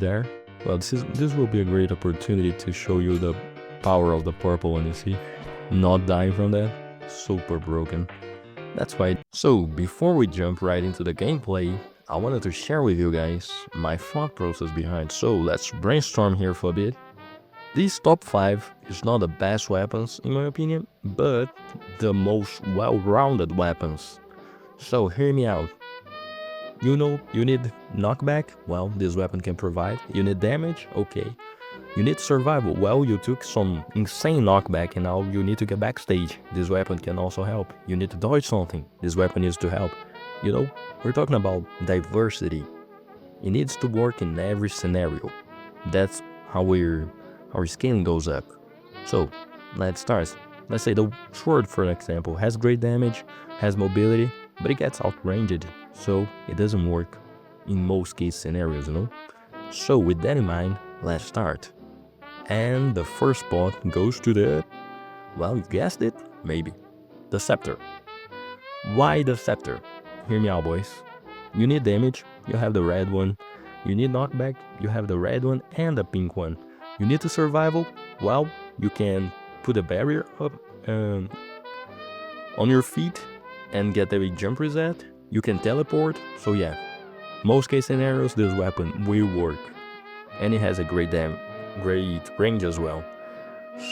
there. Well, this will be a great opportunity to show you the power of the purple one, you see? Not dying from that, super broken. That's why. So before we jump right into the gameplay, I wanted to share with you guys my thought process behind. So let's brainstorm here for a bit. These top 5 is not the best weapons in my opinion, but the most well-rounded weapons. So hear me out. You know, you need knockback? Well, this weapon can provide. You need damage? Okay. You need survival? Well, you took some insane knockback and now you need to get backstage. This weapon can also help. You need to dodge something. This weapon needs to help. You know, we're talking about diversity. It needs to work in every scenario. That's how our scaling goes up. So, let's start. Let's say the sword, for example, has great damage, has mobility, but it gets outranged, so it doesn't work in most case scenarios, you know? So with that in mind, let's start. And the first spot goes to the, well, you guessed it, maybe, the scepter. Why the scepter? Hear me out, boys. You need damage, you have the red one. You need knockback, you have the red one and the pink one. You need the survival, well, you can put a barrier up on your feet and get a jump reset. You can teleport, so yeah, most case scenarios this weapon will work. And it has a great range as well.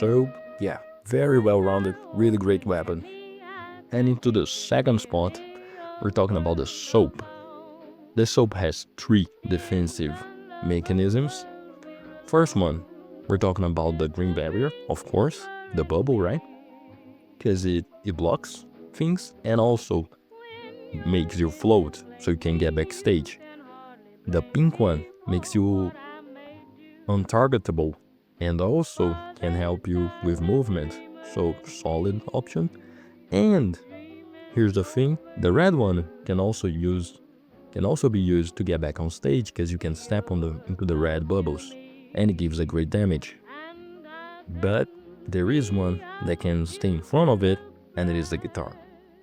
So yeah, very well rounded, really great weapon. And into the second spot, we're talking about the soap. The soap has 3 defensive mechanisms. First one, we're talking about the green barrier, of course, the bubble, right? Because it blocks things and also makes you float so you can get backstage. The pink one makes you untargetable and also can help you with movement, so solid option. And here's the thing, the red one can also be used to get back on stage because you can step into the red bubbles and it gives a great damage. But there is one that can stay in front of it, and it is the guitar.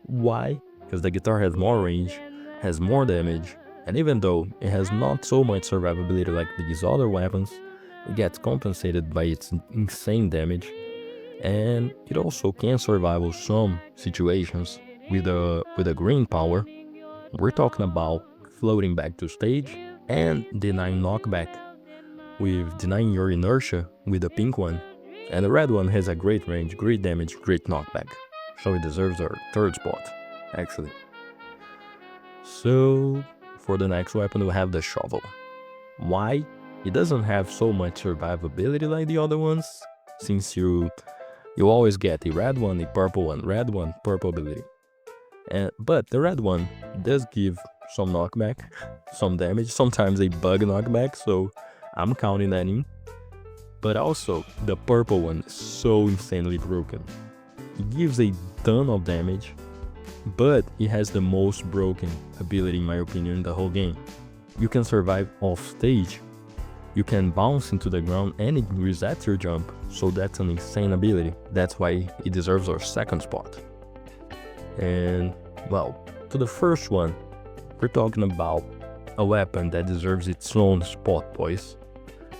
Why? Because the guitar has more range, has more damage, and even though it has not so much survivability like these other weapons, it gets compensated by its insane damage, and it also can survive some situations with a green power. We're talking about floating back to stage and denying knockback, with denying your inertia with the pink one. And the red one has a great range, great damage, great knockback. So it deserves our third spot, actually. So for the next weapon we have the shovel. Why? It doesn't have so much survivability like the other ones, since you always get the red one, the purple one, red one, purple ability. But the red one does give some knockback, some damage, sometimes a bug knockback, so I'm counting that in. But also, the purple one is so insanely broken. It gives a ton of damage, but it has the most broken ability in my opinion in the whole game. You can survive off stage, you can bounce into the ground and it resets your jump, so that's an insane ability. That's why it deserves our second spot. And well, to the first one, we're talking about a weapon that deserves its own spot, boys.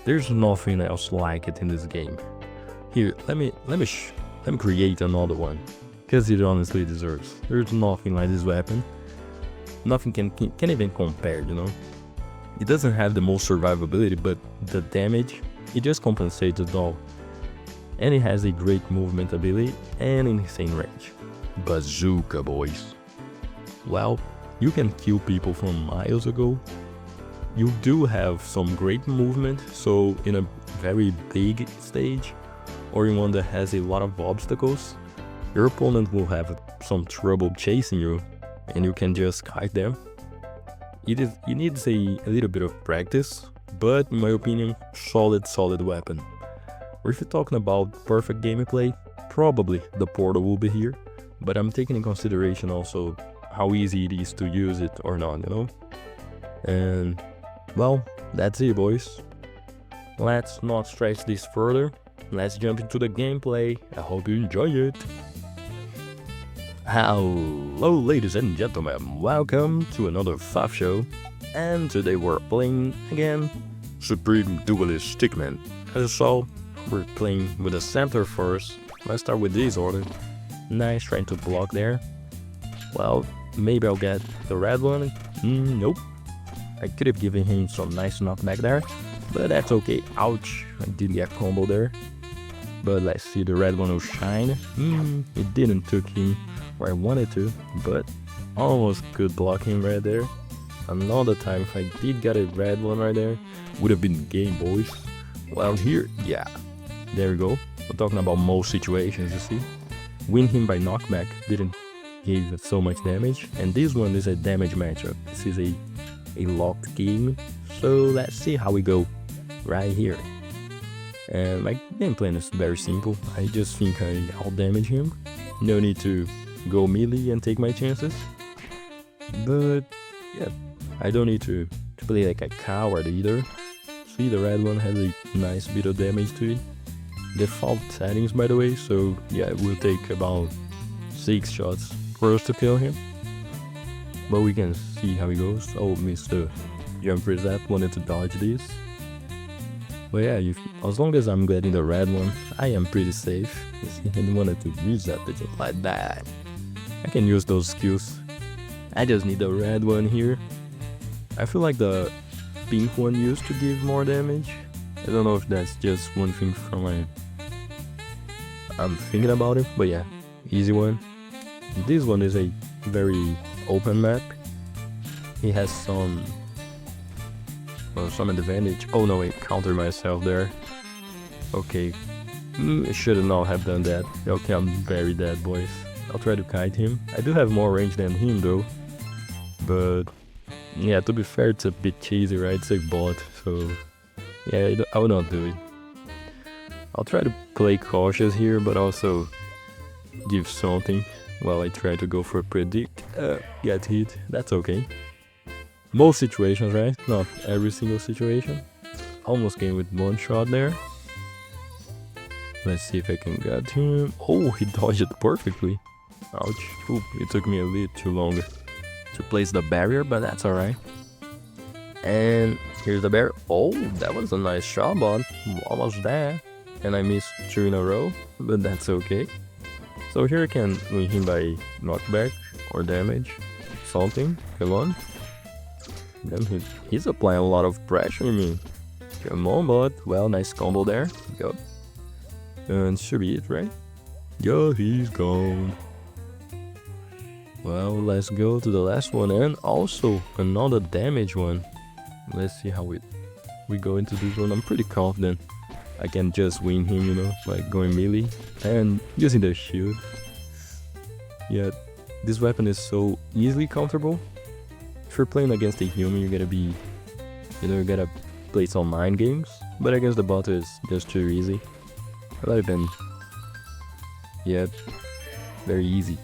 There's nothing else like it in this game. Here, let me create another one, because it honestly deserves. There's nothing like this weapon. Nothing can even compare, you know. It doesn't have the most survivability, but the damage, it just compensates it all. And it has a great movement ability and an insane range. Bazooka, boys. Well, you can kill people from miles ago. You do have some great movement, so in a very big stage, or in one that has a lot of obstacles, your opponent will have some trouble chasing you, and you can just kite them. It needs a little bit of practice, but in my opinion, solid weapon. Or if you're talking about perfect gameplay, probably the portal will be here, but I'm taking in consideration also how easy it is to use it or not, you know? And well, that's it, boys. Let's not stretch this further. Let's jump into the gameplay. I hope you enjoy it. Hello, ladies and gentlemen. Welcome to another FAF show. And today we're playing again Supreme Duelist Stickman. As you saw, we're playing with a scepter first. Let's start with this order. Nice, trying to block there. Well, maybe I'll get the red one. Nope. I could have given him some nice knockback there, but that's okay. Ouch, I did get combo there. But let's see, the red one will shine. It didn't took him where I wanted to, but almost could block him right there. Another time, if I did get a red one right there, would have been game, boys. Well, here, yeah, there we go. We're talking about most situations, you see. Win him by knockback, didn't give so much damage. And this one is a damage matchup. This is a locked game. So let's see how we go right here. And my game plan is very simple. I just think I'll damage him. No need to go melee and take my chances. But yeah, I don't need to play like a coward either. See, the red one has a nice bit of damage to it. Default settings, by the way, so yeah, it will take about 6 shots for us to kill him. But we can see how he goes. Oh, Mr. Jump Reset wanted to dodge this. But yeah, as long as I'm getting the red one, I am pretty safe. I didn't want to reset it just like that. I can use those skills. I just need the red one here. I feel like the pink one used to give more damage. I don't know if that's just one thing from I'm thinking about it, but yeah, easy one. This one is a very open map. He has some advantage. Oh no, I countered myself there. Okay, I should not have done that. Okay, I'm very dead, boys. I'll try to kite him. I do have more range than him though. But yeah, to be fair, it's a bit cheesy, right? It's a bot, so yeah, I will not do it. I'll try to play cautious here, but also give something while I try to go for a predict. Get hit, that's okay. Most situations, right? Not every single situation. Almost came with one shot there. Let's see if I can get him. Oh, he dodged it perfectly. Ouch. Ooh, it took me a bit too long to place the barrier, but that's alright. And here's the barrier. Oh, that was a nice shot, bot. Almost there. And I missed 2 in a row, but that's okay. So here I can win him by knockback or damage. Something. Come on. Then he's applying a lot of pressure on me. Come on, bot. Well, nice combo there. Go. And should be it, right? Yeah, he's gone. Well, let's go to the last one, and also another damage one. Let's see how we go into this one. I'm pretty confident I can just win him, you know, like going melee and using the shield. Yeah, this weapon is so easily counterable. If you're playing against a human, you gotta play some mind games. But against the bot is just too easy. Well, even, yeah, very easy.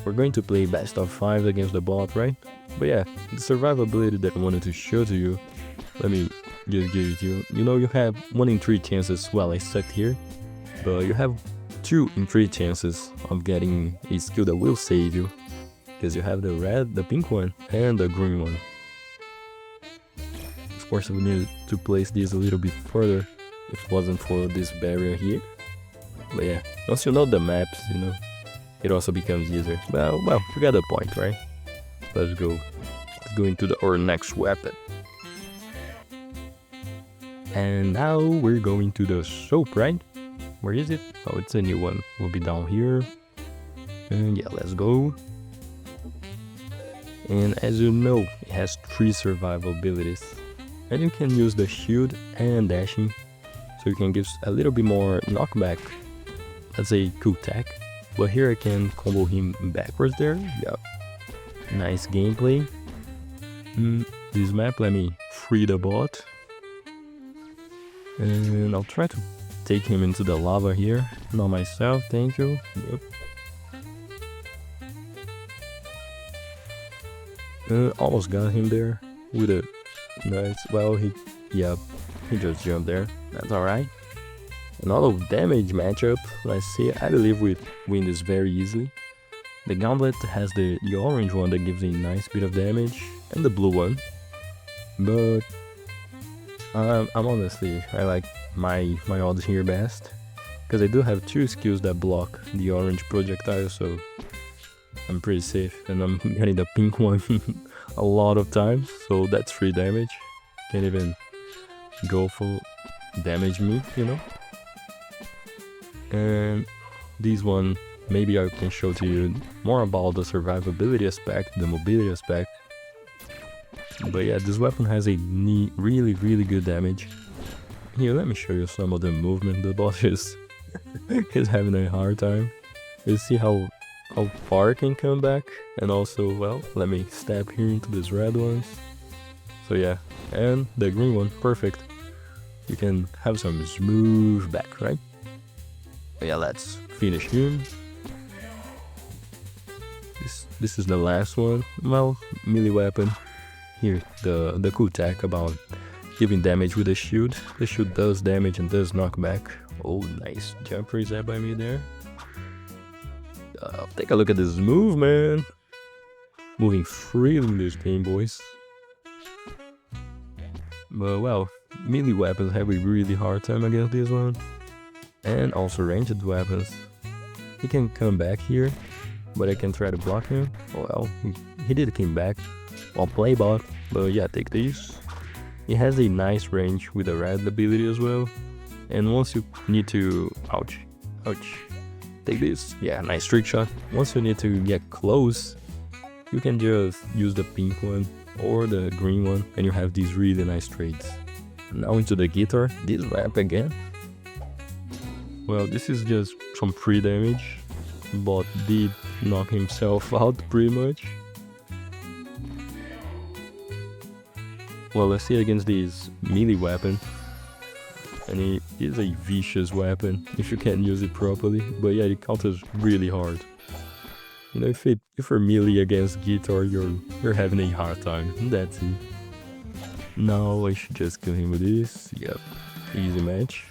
We're going to play best of 5 against the bot, right? But yeah, the survivability that I wanted to show to you, let me just give it to you. You know, you have 1 in 3 chances, well, I sucked here, but you have 2 in 3 chances of getting a skill that will save you, because you have the red, the pink one, and the green one. Of course, we need to place this a little bit further if it wasn't for this barrier here. But yeah, once you know the maps, you know, it also becomes easier. Well, you got the point, right? Let's go. Let's go into our next weapon. And now we're going to the soap, right? Where is it? Oh, it's a new one. We'll be down here. And yeah, let's go. And as you know, it has 3 survival abilities. And you can use the shield and dashing. So you can give a little bit more knockback. That's a cool tech. But here I can combo him backwards there. Yeah. Nice gameplay. This map, let me free the bot. And I'll try to take him into the lava here. Not myself, thank you. Yep. Almost got him there with a nice, well, he just jumped there. That's alright. Another damage matchup. Let's see. I believe we win this very easily. The gauntlet has the orange one that gives a nice bit of damage, and the blue one. But I'm honestly, I like my odds here best. Because I do have 2 skills that block the orange projectile, so I'm pretty safe. And I'm getting the pink one a lot of times, so that's 3 damage. Can't even go for damage me, you know? And this one, maybe I can show to you more about the survivability aspect, the mobility aspect. But yeah, this weapon has a really good damage. Here, let me show you some of the movement. The boss is he's having a hard time. You see how far it can come back, and also, well, let me step here into these red ones. So yeah, and the green one, perfect. You can have some smooth back, right? But yeah, let's finish him. This is the last one. Well, melee weapon. Here, the cool tech about giving damage with the shield. The shield does damage and does knockback. Oh, nice jumper is that by me there. Take a look at this move, man. Moving freely in this game, boys. But well, melee weapons have a really hard time against this one. And also ranged weapons. He can come back here, but I can try to block him. Well, he did come back. I'll play bot, but yeah, take this. It has a nice range with a red ability as well. And once you need to... ouch. Take this. Yeah, nice trick shot. Once you need to get close, you can just use the pink one or the green one, and you have these really nice trades. Now into the guitar. This rap again. Well, this is just some free damage. Bot did knock himself out pretty much. Well, let's see against this melee weapon. And it is a vicious weapon if you can use it properly. But yeah, it counters really hard. You know, if you're melee against guitar, you're having a hard time. That's it. Now I should just kill him with this. Yep, easy match.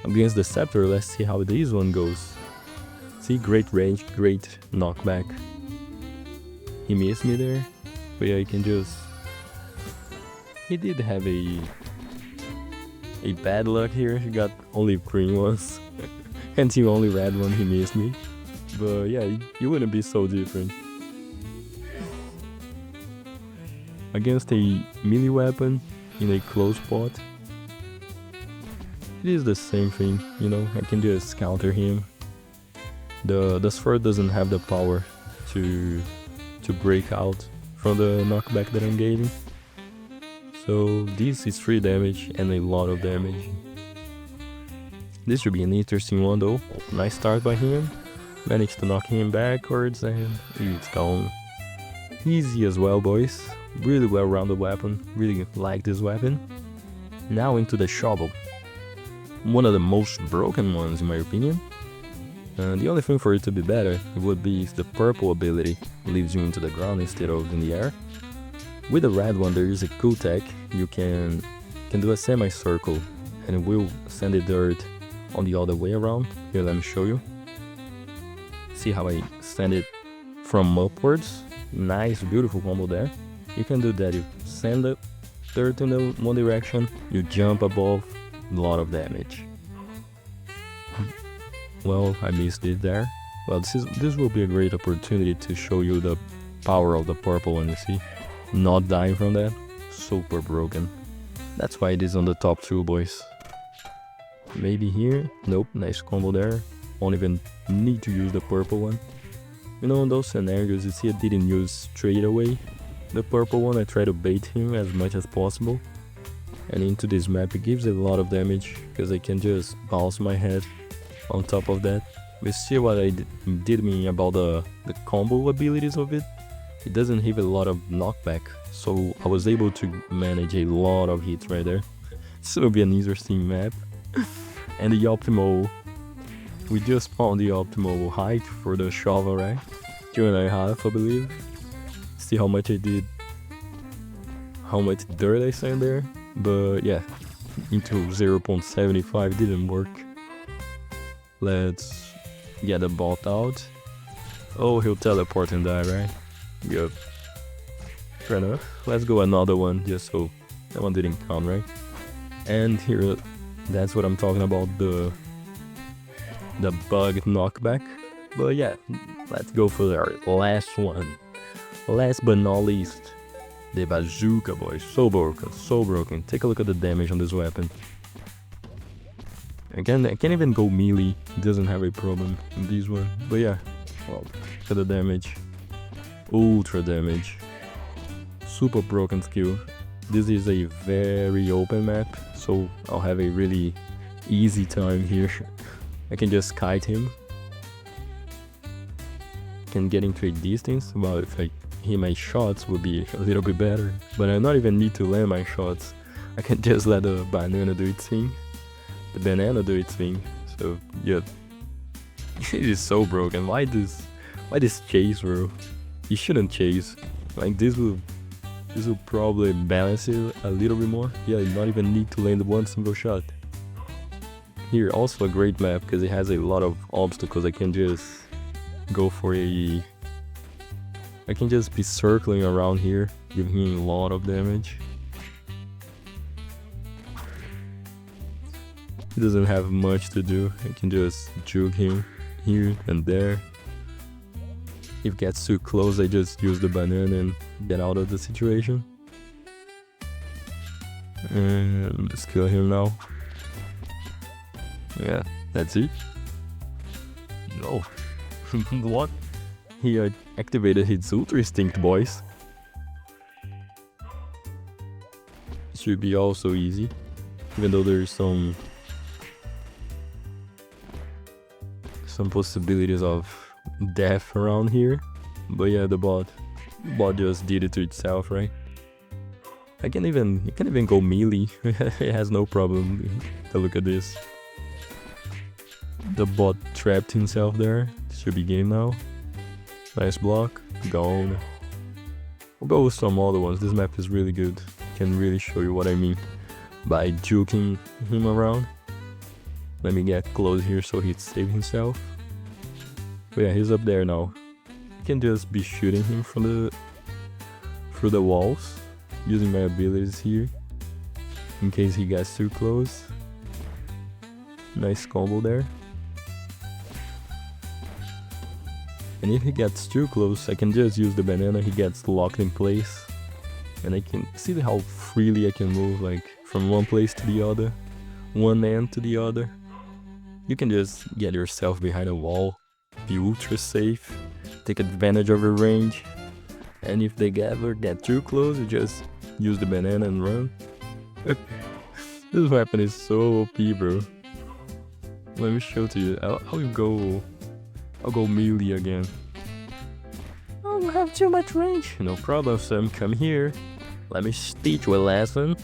Against the scepter, let's see how this one goes. See, great range, great knockback. He missed me there. But yeah, you can just... He did have a bad luck here. He got only green ones. And the only red one he missed me. But yeah, you wouldn't be so different. Against a melee weapon in a close spot, it is the same thing, you know. I can just counter him. The sphere doesn't have the power to break out from the knockback that I'm getting. So this is 3 damage and a lot of damage. This should be an interesting one though. Nice start by him. Managed to knock him backwards and it's gone. Easy as well, boys. Really well rounded weapon. Really like this weapon. Now into the shovel. One of the most broken ones in my opinion. The only thing for it to be better would be if the purple ability leaves you into the ground instead of in the air. With the red one there is a cool tech. You can do a semicircle and it will send the dirt on the other way around. Here, let me show you. See how I send it from upwards? Nice, beautiful combo there. You can do that. You send the dirt in the one direction, you jump above, a lot of damage. Well, I missed it there. Well, this will be a great opportunity to show you the power of the purple one, you see? Not dying from that. Super broken. That's why it is on the top 2, boys. Maybe here. Nope, nice combo there. Won't even need to use the purple one. You know, in those scenarios, you see I didn't use straight away the purple one. I try to bait him as much as possible. And into this map it gives a lot of damage because I can just bounce my head on top of that. We see what I did mean about the combo abilities of it. It doesn't have a lot of knockback, so I was able to manage a lot of hits right there. So it'll be an interesting map. And the optimal, we just found the optimal height for the shovel, right? 2.5, I believe. See how much I did, how much dirt I sent there. But yeah, into 0.75 didn't work. Let's get the bot out. Oh, he'll teleport and die, right? Yep. Fair enough. Let's go another one just so that one didn't count, right? And here, that's what I'm talking about, the bug knockback. But yeah, let's go for our last one. Last but not least, the bazooka, boys. So broken, so broken. Take a look at the damage on this weapon. Again, I can't even go melee. It doesn't have a problem in this one. But yeah, well, look at the damage. Ultra damage. Super broken skill. This is a very open map, so I'll have a really easy time here. I can just kite him. Can get into a distance. Well, if I hit my shots would be a little bit better. But I not even need to land my shots. I can just let the banana do its thing. The banana do its thing. So yeah. It is so broken. Why this chase, bro? You shouldn't chase. Like this will probably balance it a little bit more. Yeah, you not even need to land one single shot. Here, also a great map because it has a lot of obstacles. I can just go for I can just be circling around here, giving him a lot of damage. He doesn't have much to do. I can just juke him here and there. If it gets too close, I just use the banana and get out of the situation. And let's kill him now. Yeah, that's it. No. What? He activated his Ultra Instinct, boys. It should be also easy. Even though there's some possibilities of death around here. But yeah, the bot just did it to itself, right? It can't even go melee. It has no problem. Look at this. The bot trapped himself there. Should be game now. Nice block. Gone. We'll go with some other ones. This map is really good. Can really show you what I mean by juking him around. Let me get close here so he'd save himself. But yeah, he's up there now. I can just be shooting him through the walls, using my abilities here, in case he gets too close. Nice combo there. And if he gets too close, I can just use the banana. He gets locked in place, and I can see how freely I can move, like from one place to the other, one end to the other. You can just get yourself behind a wall, be ultra safe, take advantage of your range, and if they ever get too close, you just use the banana and run. This weapon is so OP, bro. Let me show to you. I'll go melee again. Oh, you have too much range. No problem, Sam. Come here. Let me teach you a lesson.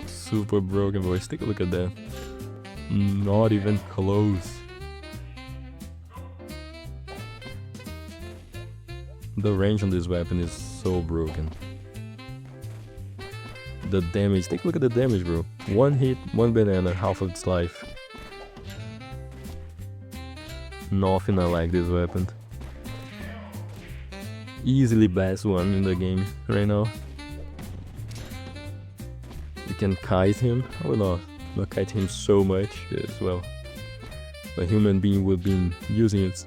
Super broken, boys. Take a look at that. Not even close. The range on this weapon is so broken. The damage, take a look at the damage, bro. One hit, one banana, half of its life. Nothing I like this weapon. Easily best one in the game right now. You can kite him. I will not kite him so much as well. A human being would be using its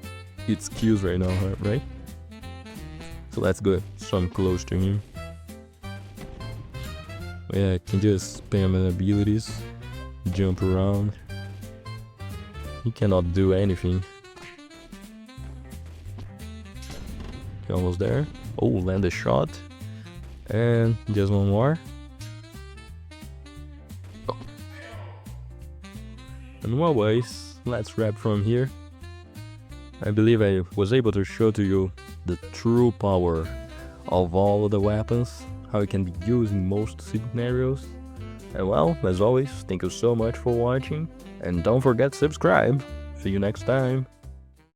skills right now, right? So that's good. So I'm close to him. But yeah, I can just spam my abilities, jump around. He cannot do anything. Almost there. Oh, land a shot. And just one more. Oh. And well, boys, let's wrap from here. I believe I was able to show to you the true power of all of the weapons, how it can be used in most scenarios. And well, as always, thank you so much for watching, and don't forget to subscribe. See you next time.